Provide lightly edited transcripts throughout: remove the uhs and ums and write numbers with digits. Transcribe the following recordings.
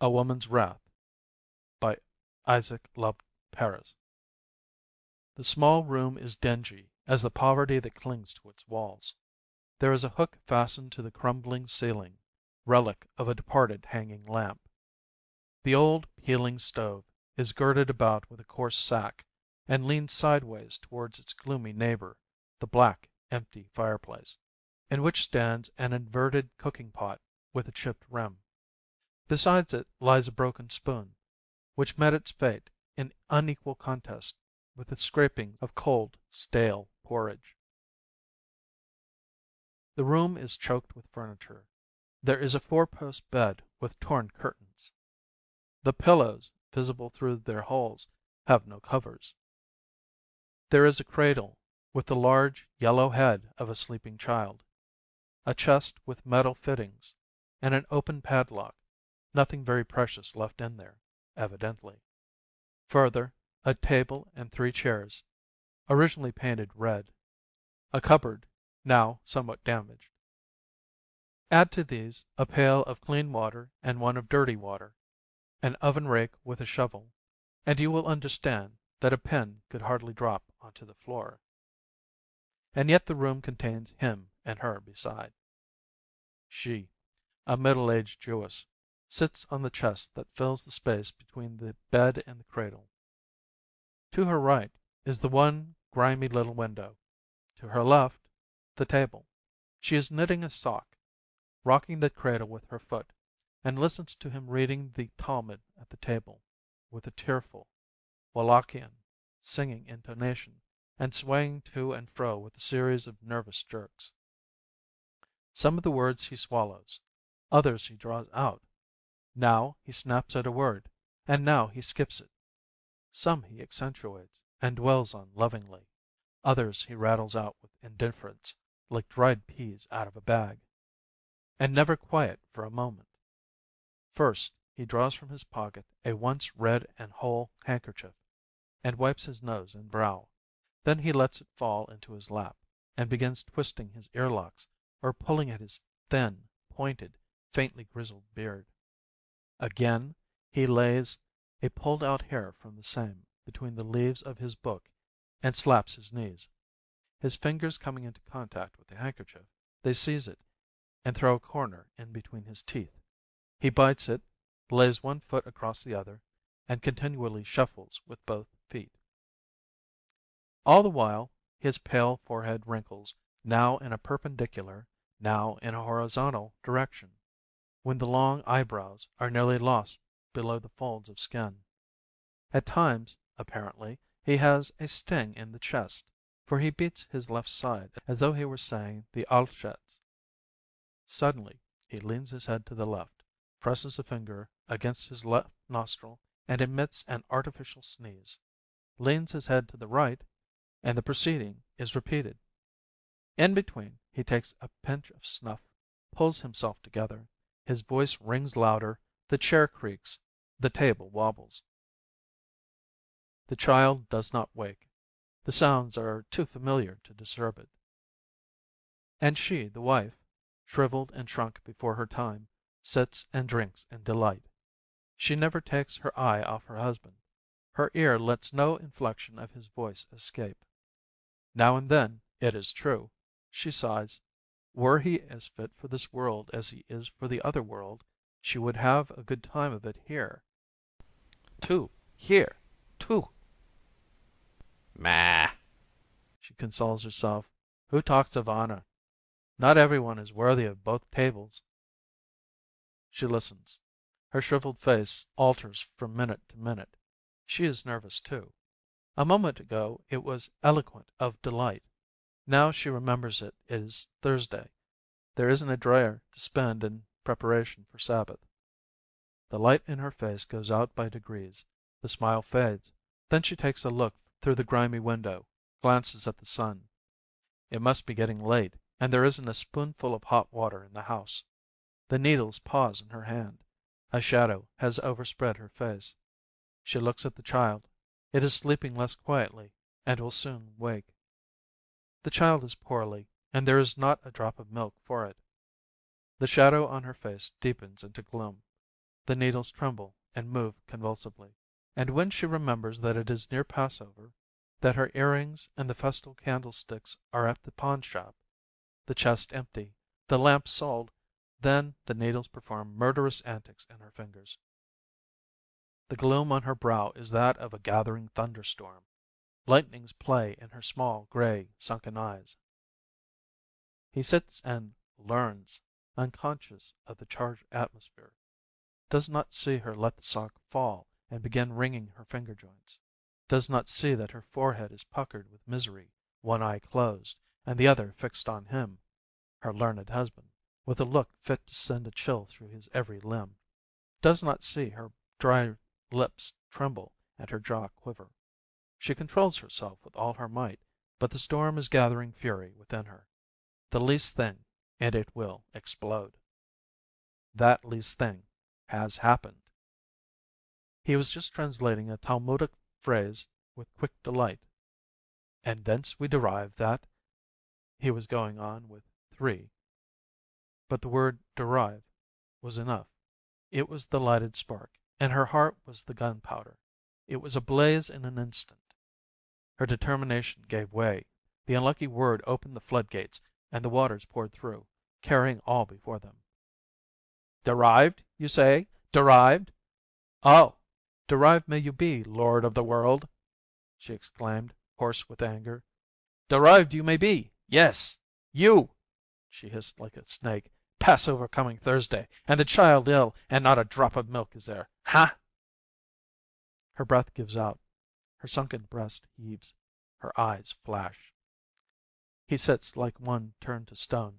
A Woman's Wrath by Isaac Loved Perez. The small room is dingy as the poverty that clings to its walls. There is a hook fastened to the crumbling ceiling, relic of a departed hanging lamp. The old peeling stove is girded about with a coarse sack and leans sideways towards its gloomy neighbor, the black, empty fireplace, in which stands an inverted cooking pot with a chipped rim. Beside it lies a broken spoon, which met its fate in unequal contest with the scraping of cold, stale porridge. The room is choked with furniture. There is a four-post bed with torn curtains. The pillows, visible through their holes, have no covers. There is a cradle with the large yellow head of a sleeping child, a chest with metal fittings, and an open padlock, nothing very precious left in there, evidently. Further, a table and three chairs, originally painted red. A cupboard, now somewhat damaged. Add to these a pail of clean water and one of dirty water, an oven rake with a shovel, and you will understand that a pin could hardly drop onto the floor. And yet the room contains him and her beside. She, a middle-aged Jewess, sits on the chest that fills the space between the bed and the cradle. To her right is the one grimy little window. To her left, the table. She is knitting a sock, rocking the cradle with her foot, and listens to him reading the Talmud at the table, with a tearful, Wallachian, singing intonation, and swaying to and fro with a series of nervous jerks. Some of the words he swallows, others he draws out. Now he snaps at a word, and now he skips it. Some he accentuates and dwells on lovingly, others he rattles out with indifference, like dried peas out of a bag, and never quiet for a moment. First he draws from his pocket a once red and whole handkerchief, and wipes his nose and brow. Then he lets it fall into his lap, and begins twisting his earlocks or pulling at his thin, pointed, faintly grizzled beard. Again he lays a pulled out hair from the same between the leaves of his book and slaps his knees. His fingers coming into contact with the handkerchief, they seize it and throw a corner in between his teeth. He bites it, lays one foot across the other, and continually shuffles with both feet. All the while his pale forehead wrinkles, now in a perpendicular, now in a horizontal direction, when the long eyebrows are nearly lost below the folds of skin. At times, apparently, he has a sting in the chest, for he beats his left side as though he were saying the Alschetz. Suddenly he leans his head to the left, presses a finger against his left nostril, and emits an artificial sneeze, leans his head to the right, and the proceeding is repeated. In between he takes a pinch of snuff, pulls himself together, his voice rings louder, the chair creaks, the table wobbles. The child does not wake. The sounds are too familiar to disturb it. And she, the wife, shriveled and shrunk before her time, sits and drinks in delight. She never takes her eye off her husband. Her ear lets no inflection of his voice escape. Now and then, it is true, she sighs, were he as fit for this world as he is for the other world, she would have a good time of it here. Here, too. Ma. She consoles herself. Who talks of honor? Not everyone is worthy of both tables. She listens. Her shriveled face alters from minute to minute. She is nervous, too. A moment ago it was eloquent of delight. Now she remembers it is Thursday. There isn't a drayer to spend in preparation for Sabbath. The light in her face goes out by degrees. The smile fades. Then she takes a look through the grimy window, glances at the sun. It must be getting late, and there isn't a spoonful of hot water in the house. The needles pause in her hand. A shadow has overspread her face. She looks at the child. It is sleeping less quietly, and will soon wake. The child is poorly, and there is not a drop of milk for it. The shadow on her face deepens into gloom. the needles tremble and move convulsively, and when she remembers that it is near Passover, that her earrings and the festal candlesticks are at the pawn shop, the chest empty, the lamp sold, then the needles perform murderous antics in her fingers. The gloom on her brow is that of a gathering thunderstorm. Lightnings play in her small, gray, sunken eyes. He sits and learns, unconscious of the charged atmosphere, does not see her let the sock fall and begin wringing her finger joints, does not see that her forehead is puckered with misery, one eye closed, and the other fixed on him, her learned husband, with a look fit to send a chill through his every limb, does not see her dry lips tremble and her jaw quiver. She controls herself with all her might, but the storm is gathering fury within her. The least thing, and it will explode. That least thing has happened. He was just translating a Talmudic phrase with quick delight. And thence we derive that he was going on with 3. But the word derive was enough. It was the lighted spark, and her heart was the gunpowder. It was ablaze in an instant. Her determination gave way. The unlucky word opened the floodgates, and the waters poured through, carrying all before them. Derived, you say? Derived? Oh, derived may you be, lord of the world, she exclaimed, hoarse with anger. Derived you may be. Yes, you, she hissed like a snake. Passover coming Thursday, and the child ill, and not a drop of milk is there. Ha! Her breath gives out. Her sunken breast heaves. Her eyes flash. He sits like one turned to stone.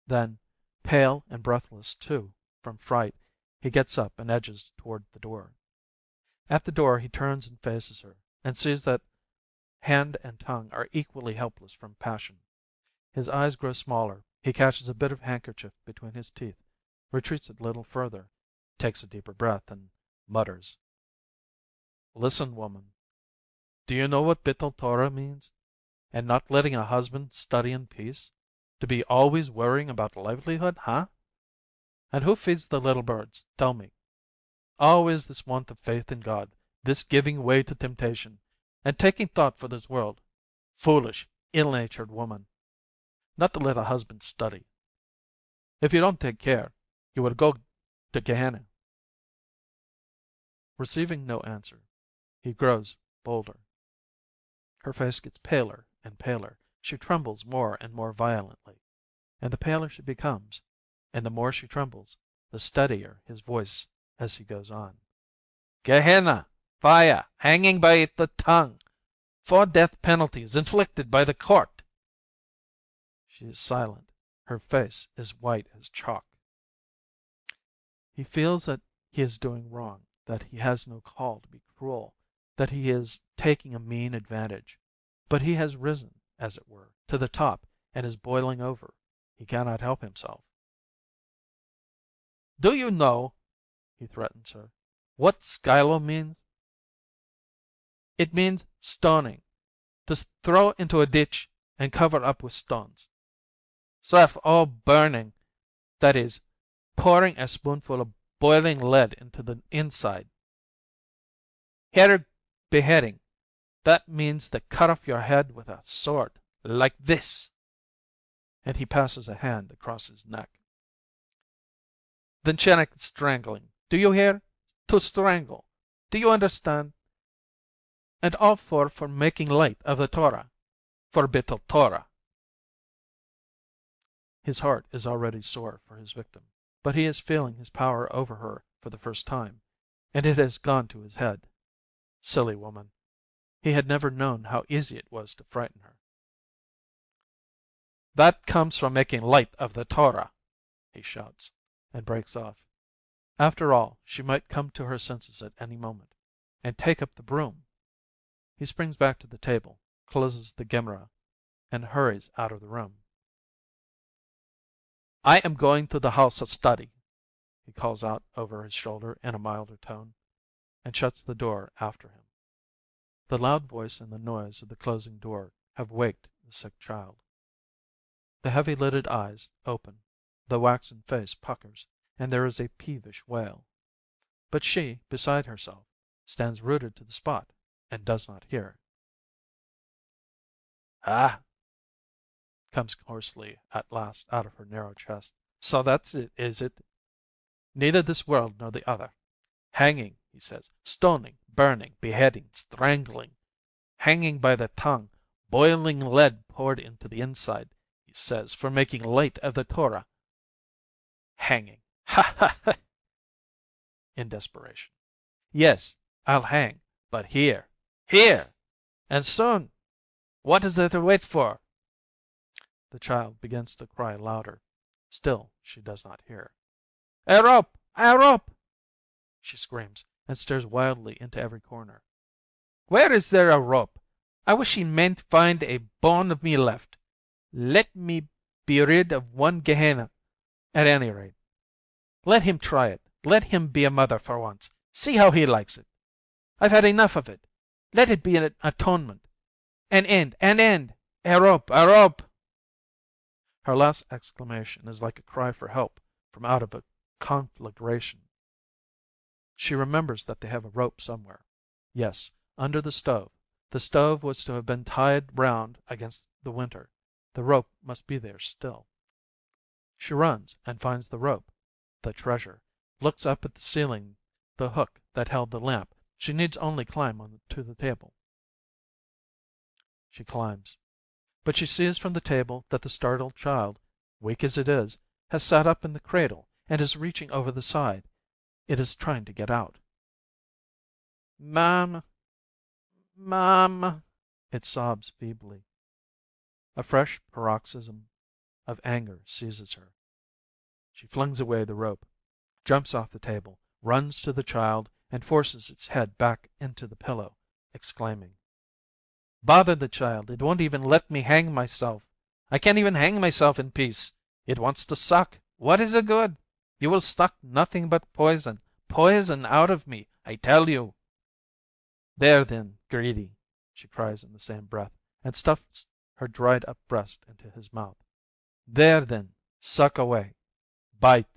Then, pale and breathless, too, from fright, he gets up and edges toward the door. At the door he turns and faces her, and sees that hand and tongue are equally helpless from passion. His eyes grow smaller. He catches a bit of handkerchief between his teeth, retreats a little further, takes a deeper breath, and mutters. Listen, woman. Do you know what Bittul Torah means? And not letting a husband study in peace? To be always worrying about livelihood, huh? And who feeds the little birds? Tell me. Always this want of faith in God, this giving way to temptation, and taking thought for this world. Foolish, ill-natured woman. Not to let a husband study. If you don't take care, you will go to Gehenna. Receiving no answer, he grows bolder. Her face gets paler and paler. She trembles more and more violently. And the paler she becomes, and the more she trembles, the steadier his voice as he goes on. Gehenna, fire, hanging by the tongue, 4 death penalties inflicted by the court. She is silent. Her face is white as chalk. He feels that he is doing wrong, that he has no call to be cruel, that he is taking a mean advantage. But he has risen, as it were, to the top and is boiling over. He cannot help himself. Do you know, he threatens her, what skylo means? It means stoning, to throw into a ditch and cover up with stones. Sref, oh, burning, that is, pouring a spoonful of boiling lead into the inside. Here, beheading, that means to cut off your head with a sword, like this. And he passes a hand across his neck. Then Chenik strangling. Do you hear? To strangle. Do you understand? And all for making light of the Torah, for Bittul Torah. His heart is already sore for his victim, but he is feeling his power over her for the first time, and it has gone to his head. Silly woman. He had never known how easy it was to frighten her. That comes from making light of the Torah, he shouts, and breaks off. After all, she might come to her senses at any moment, and take up the broom. He springs back to the table, closes the Gemara, and hurries out of the room. I am going to the house of study, he calls out over his shoulder in a milder tone, and shuts the door after him. The loud voice and the noise of the closing door have waked the sick child. The heavy-lidded eyes open, the waxen face puckers, and there is a peevish wail. but she, beside herself, stands rooted to the spot and does not hear. "Ah!" comes hoarsely at last out of her narrow chest. "So that's it, is it? Neither this world nor the other. Hanging," he says, "stoning, burning, beheading, strangling, hanging by the tongue, boiling lead poured into the inside," he says, "for making light of the Torah. Hanging! Ha ha ha!" in desperation. "Yes, I'll hang, but here, here, and soon. What is there to wait for?" The child begins to cry louder. Still she does not hear. "A rope! A rope!" she screams, and stares wildly into every corner. "Where is there a rope? I wish he mayn't find a bone of me left. Let me be rid of one Gehenna, at any rate. Let him try it. Let him be a mother for once. See how he likes it. I've had enough of it. Let it be an atonement. An end, an end. A rope, a rope." Her last exclamation is like a cry for help from out of a conflagration. She remembers that they have a rope somewhere. Yes, under the stove. The stove was to have been tied round against the winter. The rope must be there still. She runs and finds the rope, the treasure, looks up at the ceiling, the hook that held the lamp. She needs only climb on to the table. She climbs. But she sees from the table that the startled child, weak as it is, has sat up in the cradle and is reaching over the side. It is trying to get out. "Mam, mam," it sobs feebly. A fresh paroxysm of anger seizes her. She flings away the rope, jumps off the table, runs to the child, and forces its head back into the pillow, exclaiming, "Bother the child! It won't even let me hang myself. I can't even hang myself in peace. It wants to suck. What is the good? You will suck nothing but poison, poison out of me, I tell you." "There, then, greedy," she cries in the same breath, and stuffs her dried up breast into his mouth. "There, then, suck away. Bite.